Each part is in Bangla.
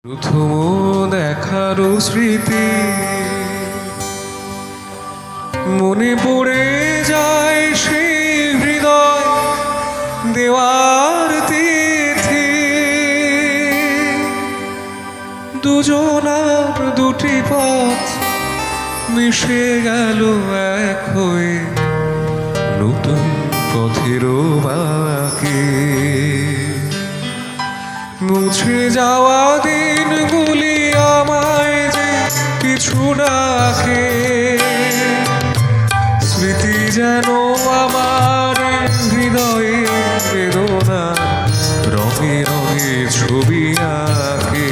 প্রথম দেখারও স্মৃতি মনে পড়ে যায় সেই হৃদয় দেওয়ার তিথি। দুজনার দুটি পথ মিশে গেল এক হয়ে নতুন পথেরও বাকি। মুছে যাওয়া দিনগুলি আমায় যে কিছু রাখে, স্মৃতি যেন আমার হৃদয়ে বেদনা রঙে রঙে ছবি আঁকে।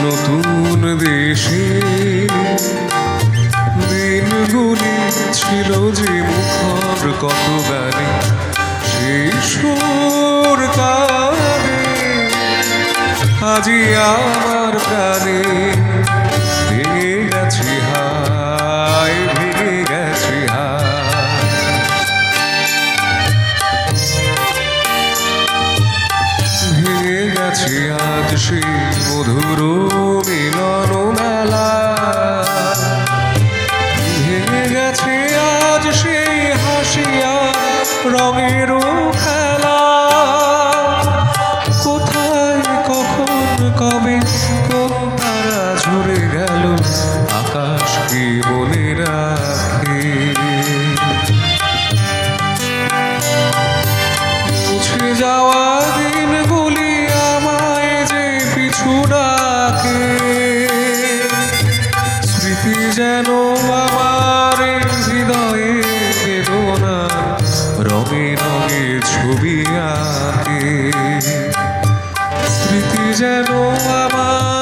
নতুন দেশে দিনগুলি ছিল যে মুখর কত গানে, সেই সুর কানে আজি আমার প্রাণে ভেঙে গেছি হায়, ভেঙে গেছি হায়। ভেঙে গেছি আজ সেই মধুর মিলন মেলা, ভেঙে গেছে আজ সেই হাসিয়া রঙের খেলা। কোথায় কখন কবে কোন তারা ঝরে গেল আকাশ কি মনে রাখে। মুছে যাওয়া দিনগুলি আমায় যে পিছু ডাকে, স্মৃতি যেন আমার হৃদয়ে বেদনা রঙে রঙে ছবি আঁকে। স্মৃতি যেন আমার